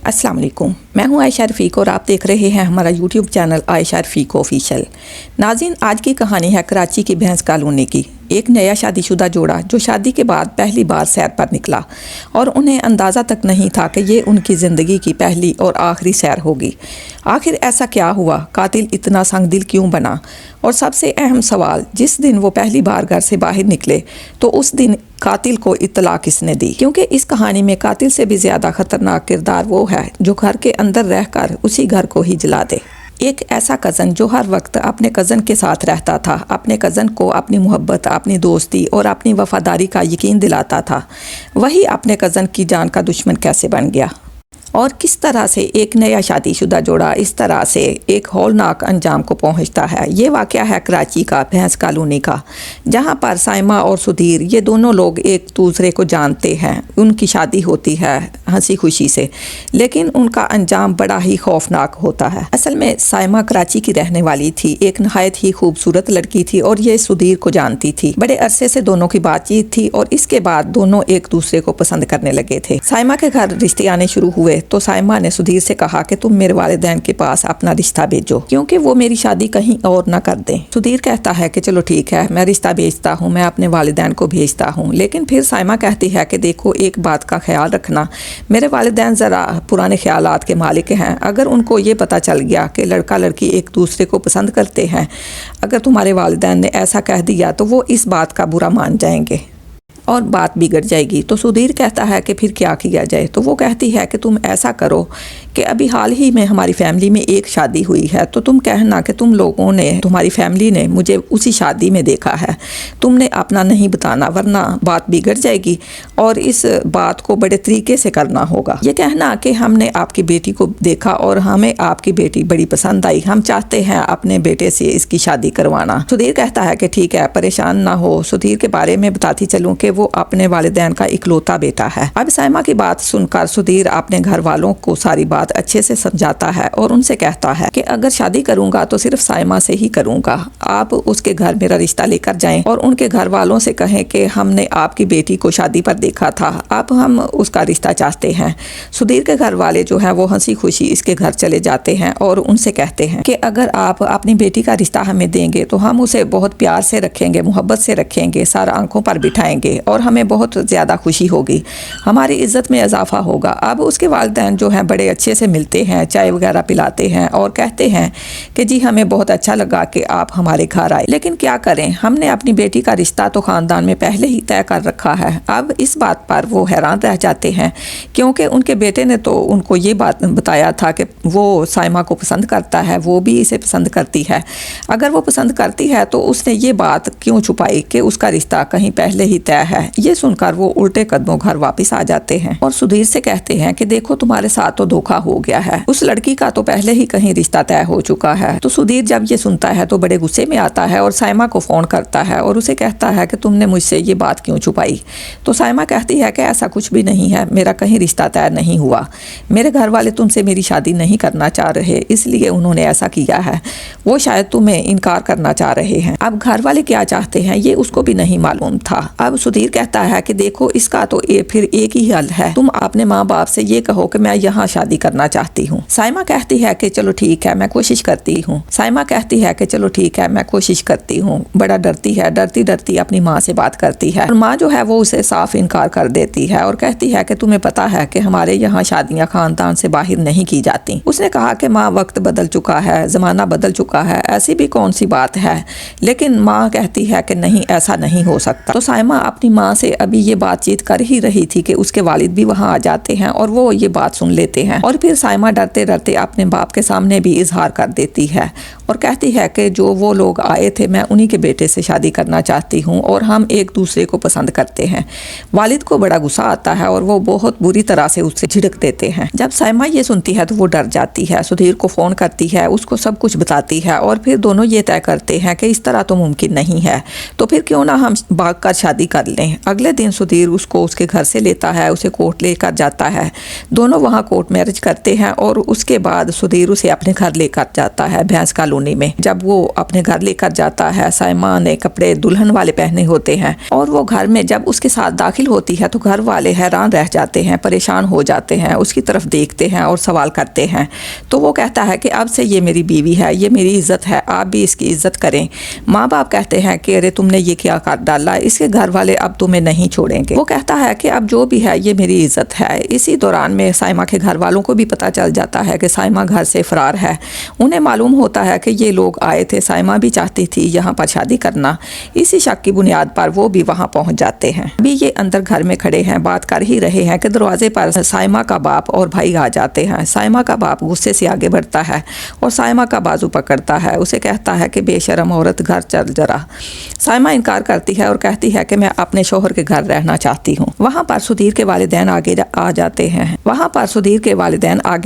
अस्सलाम वालेकुम, मैं हूं आयशा रफ़ीक और आप देख रहे हैं हमारा यूट्यूब चैनल आयशा रफ़ीक ऑफिशियल। नाज़रीन, आज की कहानी है कराची की भैंस कॉलोनी की। एक नया शादीशुदा जोड़ा जो शादी के बाद पहली बार सैर पर निकला और उन्हें अंदाज़ा तक नहीं था कि ये उनकी ज़िंदगी की पहली और आखिरी सैर होगी। आखिर ऐसा क्या हुआ? कातिल इतना संगदिल क्यों बना? और सबसे अहम सवाल, जिस दिन वो पहली बार घर से बाहर निकले तो उस दिन कातिल को इत्तला किसने दी? क्योंकि इस कहानी में कातिल से भी ज़्यादा ख़तरनाक किरदार वो है जो घर के अंदर रहकर उसी घर को ही जला दे। एक ऐसा कज़न जो हर वक्त अपने कज़न के साथ रहता था, अपने कज़न को अपनी मोहब्बत, अपनी दोस्ती और अपनी वफ़ादारी का यकीन दिलाता था, वही अपने कज़न की जान का दुश्मन कैसे बन गया? और किस तरह से एक नया शादीशुदा जोड़ा इस तरह से एक हौलनाक अंजाम को पहुंचता है? ये वाक़या है कराची का भैंस कॉलोनी का, जहां पर साइमा और सुधीर ये दोनों लोग एक दूसरे को जानते हैं। उनकी शादी होती है हंसी खुशी से, लेकिन उनका अंजाम बड़ा ही खौफनाक होता है। असल में साइमा कराची की रहने वाली थी, एक नहायत ही खूबसूरत लड़की थी और ये सुधीर को जानती थी। बड़े अरसे से दोनों की बातचीत थी और इसके बाद दोनों एक दूसरे को पसंद करने लगे थे। साइमा के घर रिश्ते आने शुरू हुए तो साइमा ने सुधीर से कहा कि तुम मेरे वालिदैन के पास अपना रिश्ता भेजो, क्योंकि वो मेरी शादी कहीं और ना कर दें। सुधीर कहता है कि चलो ठीक है, मैं रिश्ता भेजता हूँ, मैं अपने वालिदैन को भेजता हूँ। लेकिन फिर साइमा कहती है कि देखो, एक बात का ख्याल रखना, मेरे वालिदैन ज़रा पुराने ख्यालात के मालिक हैं। अगर उनको ये पता चल गया कि लड़का लड़की एक दूसरे को पसंद करते हैं, अगर तुम्हारे वालिदैन ने ऐसा कह दिया तो वो इस बात का बुरा मान जाएंगे और बात बिगड़ जाएगी। तो सुधीर कहता है कि फिर क्या किया जाए? तो वो कहती है कि तुम ऐसा करो कि अभी हाल ही में हमारी फैमिली में एक शादी हुई है, तो तुम कहना कि तुम लोगों ने, तुम्हारी फैमिली ने मुझे उसी शादी में देखा है। तुमने अपना नहीं बताना, वरना बात बिगड़ जाएगी और इस बात को बड़े तरीके से करना होगा। ये कहना कि हमने आपकी बेटी को देखा और हमें आपकी बेटी बड़ी पसंद आई, हम चाहते हैं अपने बेटे से इसकी शादी करवाना। सुधीर कहता है कि ठीक है, परेशान ना हो। सुधीर के बारे में बताती चलूँ कि वो अपने वालिदैन का इकलौता बेटा है। अब साइमा की बात सुनकर सुधीर अपने घर वालों को सारी बात अच्छे से समझाता है और उनसे कहता है कि अगर शादी करूंगा तो सिर्फ साइमा से ही करूंगा। आप उसके घर मेरा रिश्ता लेकर जाएं और उनके घर वालों से कहें कि हमने आपकी बेटी को शादी पर देखा था, अब हम उसका रिश्ता चाहते हैं। सुधीर के घर वाले जो है वो हंसी खुशी इसके घर चले जाते हैं और उनसे कहते हैं कि अगर आप अपनी बेटी का रिश्ता हमें देंगे तो हम उसे बहुत प्यार से रखेंगे, मोहब्बत से रखेंगे, सर आंखों पर बिठाएंगे और हमें बहुत ज़्यादा खुशी होगी, हमारी इज्जत में इजाफा होगा। अब उसके वालिदैन जो हैं बड़े अच्छे से मिलते हैं, चाय वगैरह पिलाते हैं और कहते हैं कि जी हमें बहुत अच्छा लगा कि आप हमारे घर आए, लेकिन क्या करें, हमने अपनी बेटी का रिश्ता तो ख़ानदान में पहले ही तय कर रखा है। अब इस बात पर वो हैरान रह जाते हैं, क्योंकि उनके बेटे ने तो उनको ये बात बताया था कि वो साइमा को पसंद करता है, वो भी इसे पसंद करती है। अगर वो पसंद करती है तो उसने ये बात क्यों छुपाई कि उसका रिश्ता कहीं पहले ही तय है? ये सुनकर वो उल्टे कदमों घर वापस आ जाते हैं और सुधीर से कहते हैं कि देखो, तुम्हारे साथ तो धोखा हो गया है, उस लड़की का तो पहले ही कहीं रिश्ता तय हो चुका है। तो सुधीर जब ये सुनता है तो बड़े गुस्से में आता है और साइमा को फोन करता है और उसे कहता है कि तुमने मुझसे ये बात क्यों छुपाई? तो साइमा कहती है कि ऐसा कुछ भी नहीं है, मेरा कहीं रिश्ता तय नहीं हुआ, मेरे घर वाले तुमसे मेरी शादी नहीं करना चाह रहे, इसलिए उन्होंने ऐसा किया है, वो शायद तुम्हें इनकार करना चाह रहे हैं। अब घर वाले क्या चाहते हैं ये उसको भी नहीं मालूम था। अब सुधीर कहता है कि देखो, इसका तो फिर एक ही हल है, तुम अपने माँ बाप से ये कहो कि मैं यहाँ शादी करना चाहती हूँ। साइमा कहती है कि चलो ठीक है, मैं कोशिश करती हूँ। साइमा कहती है कि चलो ठीक है, मैं कोशिश करती हूँ। बड़ा डरती है, डरती डरती अपनी माँ से बात करती है और माँ जो है वो उसे साफ इनकार कर देती है और कहती है कि तुम्हें पता है कि हमारे यहाँ शादियाँ खानदान से बाहर नहीं की जाती। उसने कहा कि माँ, वक्त बदल चुका है, ज़माना बदल चुका है, ऐसी भी कौन सी बात है? लेकिन माँ कहती है कि नहीं, ऐसा नहीं हो सकता। तो साइमा अपनी माँ से अभी ये बातचीत कर ही रही थी कि उसके वालिद भी वहाँ आ जाते हैं और वो ये बात सुन लेते हैं और फिर साइमा डरते डरते अपने बाप के सामने भी इजहार कर देती है और कहती है कि जो वो लोग आए थे, मैं उन्हीं के बेटे से शादी करना चाहती हूँ और हम एक दूसरे को पसंद करते हैं। वालिद को बड़ा गुस्सा आता है और वो बहुत बुरी तरह से उससे झिड़क देते हैं। जब साइमा ये सुनती है तो वो डर जाती है, सुधीर को फ़ोन करती है, उसको सब कुछ बताती है और फिर दोनों ये तय करते हैं कि इस तरह तो मुमकिन नहीं है, तो फिर क्यों ना हम भाग कर शादी कर लें। अगले दिन सुधीर उसको उसके घर से लेता है, उसे कोर्ट लेकर जाता है, दोनों वहाँ कोर्ट मैरिज करते हैं और उसके बाद सुधीर उसे अपने घर लेकर जाता है भैंस कॉलोनी में। जब वो अपने घर लेकर जाता है। साइमा ने कपड़े दुल्हन वाले पहने होते हैं और वो घर में जब उसके साथ दाखिल होती है तो घर वाले हैरान रह जाते हैं, परेशान हो जाते हैं, उसकी तरफ देखते हैं और सवाल करते हैं। तो वो कहता है कि अब से ये मेरी बीवी है, ये मेरी इज्जत है, आप भी इसकी इज्जत करें। माँ बाप कहते हैं कि अरे तुमने ये क्या कर डाला, इसके घर वाले अब तुम्हें नहीं छोड़ेंगे। वो कहता है कि अब जो भी है ये मेरी इज्जत है। इसी दौरान में साइमा के घर वालों को भी पता चल जाता है कि साइमा घर से फरार है। उन्हें मालूम होता है कि ये लोग आए थे, साइमा भी चाहती थी यहाँ पर शादी करना। इसी शक की बुनियाद पर वो भी वहाँ पहुँच जाते हैं। अभी ये अंदर घर में खड़े हैं, बात कर ही रहे हैं कि दरवाजे पर साइमा का बाप और भाई आ जाते हैं। साइमा का बाप गुस्से से आगे बढ़ता है और साइमा का बाजू पकड़ता है, उसे कहता है कि बेशरम औरत घर चल जरा। साइमा इनकार करती है और कहती है कि मैं अपने शोहर के घर रहना चाहती हूँ। वहाँ पर सुधीर के वालिदैन आगे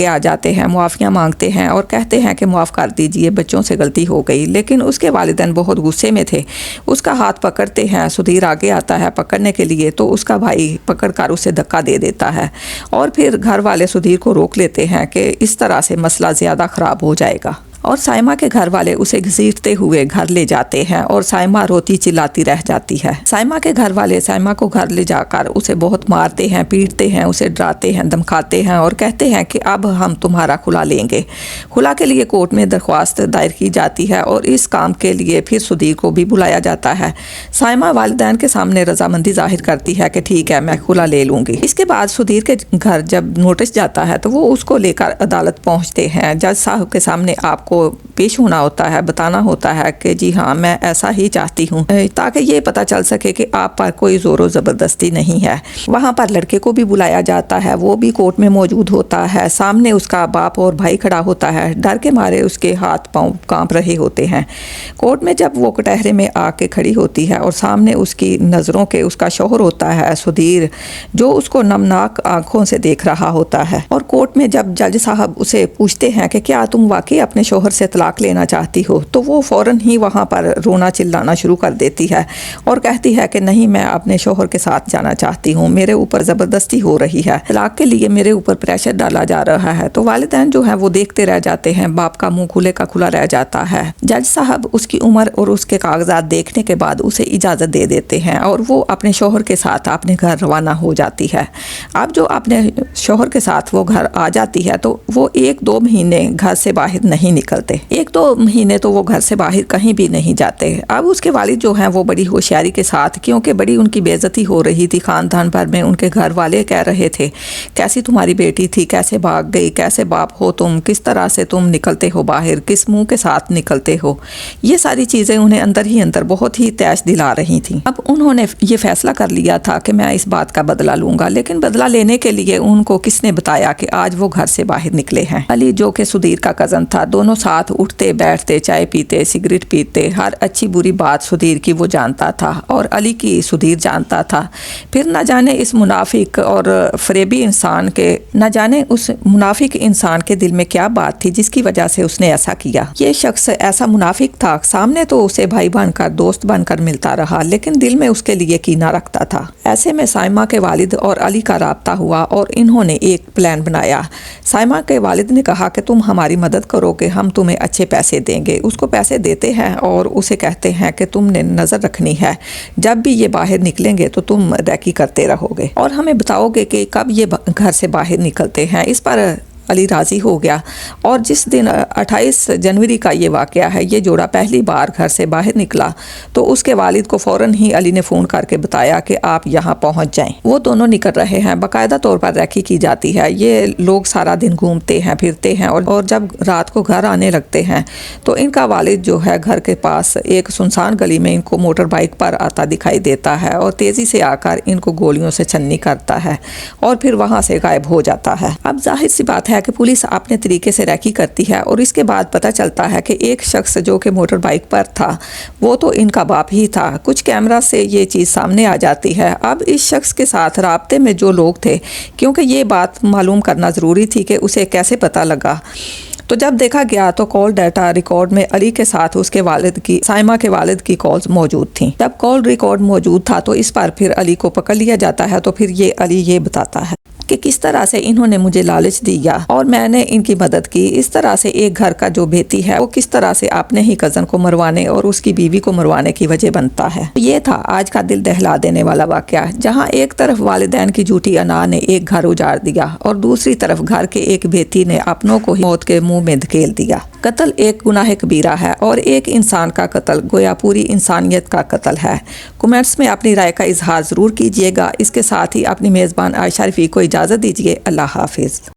आ जाते हैं, मुआफिया मांगते हैं और कहते हैं कि माफ़ कर दीजिए, बच्चों से गलती हो गई। लेकिन उसके वालिदैन बहुत गुस्से में थे, उसका हाथ पकड़ते हैं। सुधीर आगे आता है पकड़ने के लिए तो उसका भाई पकड़कर उसे धक्का दे देता है और फिर घर वाले सुधीर को रोक लेते हैं कि इस तरह से मसला ज़्यादा ख़राब हो जाएगा। और साइमा के घर वाले उसे घसीटते हुए घर ले जाते हैं और साइमा रोती चिल्लाती रह जाती है। साइमा के घर वाले साइमा को घर ले जाकर उसे बहुत मारते हैं, पीटते हैं, उसे डराते हैं, धमकाते हैं और कहते हैं कि अब हम तुम्हारा खुला लेंगे। खुला के लिए कोर्ट में दरख्वास्त दायर की जाती है और इस काम के लिए फिर सुधीर को भी बुलाया जाता है। साइमा वालिदैन के सामने रजामंदी जाहिर करती है कि ठीक है, मैं खुला ले लूँगी। इसके बाद सुधीर के घर जब नोटिस जाता है तो वो उसको लेकर अदालत पहुँचते हैं। जज साहब के सामने आपको पेश होना होता है, बताना होता है कि जी हाँ मैं ऐसा ही चाहती हूँ, ताकि ये पता चल सके कि आप पर कोई ज़ोर ज़बरदस्ती नहीं है। वहाँ पर लड़के को भी बुलाया जाता है, वो भी कोर्ट में मौजूद होता है। सामने उसका बाप और भाई खड़ा होता है, डर के मारे उसके हाथ पाँव कांप रहे होते हैं। कोर्ट में जब वो कटहरे में आके खड़ी होती है और सामने उसकी नज़रों के उसका शौहर होता है सुधीर, जो उसको नमनाक आंखों से देख रहा होता है। और कोर्ट में जब जज साहब उसे पूछते हैं कि क्या तुम वाकई अपने शौहर से तलाक लेना चाहती हो, तो वो फौरन ही वहाँ पर रोना चिल्लाना शुरू कर देती है और कहती है कि नहीं, मैं अपने शौहर के साथ जाना चाहती हूँ, मेरे ऊपर ज़बरदस्ती हो रही है, तलाक के लिए मेरे ऊपर प्रेशर डाला जा रहा है। तो वालिदैन जो है वो देखते रह जाते हैं, बाप का मुंह खुले का खुला रह जाता है। जज साहब उसकी उम्र और उसके कागजात देखने के बाद उसे इजाज़त दे देते हैं और वो अपने शौहर के साथ अपने घर रवाना हो जाती है। अब जो अपने शौहर के साथ वो घर आ जाती है तो वो 1-2 महीने घर से बाहर नहीं निकलते, 1-2 महीने तो वो घर से बाहर कहीं भी नहीं जाते। अब उसके वालिद जो हैं वो बड़ी होशियारी के साथ, क्योंकि बड़ी उनकी बेइज्जती हो रही थी खानदान भर में, उनके घर वाले कह रहे थे कैसी तुम्हारी बेटी थी, कैसे भाग गई, कैसे बाप हो तुम, किस तरह से तुम निकलते हो बाहर, किस मुंह के साथ निकलते हो। ये सारी चीज़ें उन्हें अंदर ही अंदर बहुत ही तैश दिला रही थी। अब उन्होंने ये फैसला कर लिया था कि मैं इस बात का बदला लूँगा, लेकिन बदला लेने के लिए उनको किसने बताया कि आज वो घर से बाहर निकले हैं। अली जो कि सुधीर का कज़न था, दोनों साथ उठते बैठते, चाय पीते, सिगरेट पीते, हर अच्छी बुरी बात सुधीर की वो जानता था और अली की सुधीर जानता था। फिर न जाने इस मुनाफिक और फरेबी इंसान के, न जाने उस मुनाफिक इंसान के दिल में क्या बात थी जिसकी वजह से उसने ऐसा किया। ये शख्स ऐसा मुनाफिक था, सामने तो उसे भाई बनकर, दोस्त बनकर मिलता रहा, लेकिन दिल में उसके लिए कीना रखता था। ऐसे में साइमा के वालिद और अली का राब्ता हुआ और इन्होंने एक प्लान बनाया। साइमा के वालिद ने कहा कि तुम हमारी मदद करोगे, हम तुम्हें अच्छे पैसे देंगे। उसको पैसे देते हैं और उसे कहते हैं कि तुमने नज़र रखनी है, जब भी ये बाहर निकलेंगे तो तुम रैकी करते रहोगे और हमें बताओगे कि कब ये घर से बाहर निकलते हैं। इस पर अली राज़ी हो गया और जिस दिन 28 जनवरी का ये वाक़या है, ये जोड़ा पहली बार घर से बाहर निकला तो उसके वालिद को फ़ौरन ही अली ने फ़ोन करके बताया कि आप यहाँ पहुँच जाएं। वो दोनों निकल रहे हैं, बाकायदा तौर पर रैकी की जाती है। ये लोग सारा दिन घूमते हैं फिरते हैं और जब रात को घर आने लगते हैं तो इनका वालिद जो है घर के पास एक सुनसान गली में इनको मोटर बाइक पर आता दिखाई देता है और तेज़ी से आकर इनको गोलियों से छन्नी करता है और फिर वहाँ से गायब हो जाता है। अब जाहिर सी बात है कि पुलिस अपने तरीके से रैकी करती है और इसके बाद पता चलता है कि एक शख्स जो कि मोटर बाइक पर था वो तो इनका बाप ही था। कुछ कैमरा से ये चीज़ सामने आ जाती है। अब इस शख्स के साथ राब्ते में जो लोग थे, क्योंकि ये बात मालूम करना ज़रूरी थी कि उसे कैसे पता लगा, तो जब देखा गया तो कॉल डाटा रिकॉर्ड में अली के साथ उसके वालिद की, साइमा के वालिद की कॉल्स मौजूद थीं। जब कॉल रिकॉर्ड मौजूद था तो इस पर फिर अली को पकड़ लिया जाता है। तो फिर ये अली ये बताता है کہ کس طرح سے انہوں نے مجھے لالچ دیا اور میں نے ان کی مدد کی۔ اس طرح سے ایک گھر کا جو بھیتی ہے وہ کس طرح سے اپنے ہی کزن کو مروانے اور اس کی بیوی کو مروانے کی وجہ بنتا ہے۔ یہ تھا آج کا دل دہلا دینے والا واقعہ، جہاں ایک طرف والدین کی جھوٹی انا نے ایک گھر اجاڑ دیا اور دوسری طرف گھر کے ایک بھیتی نے اپنوں کو ہی موت کے منہ میں دھکیل دیا۔ قتل ایک گناہ کبیرہ ہے اور ایک انسان کا قتل گویا پوری انسانیت کا قتل ہے۔ کمنٹس میں اپنی رائے کا اظہار ضرور کیجیے گا۔ اس کے ساتھ ہی اپنی میزبان عائشہ رفیق کو اجازت دیجیے۔ اللہ حافظ۔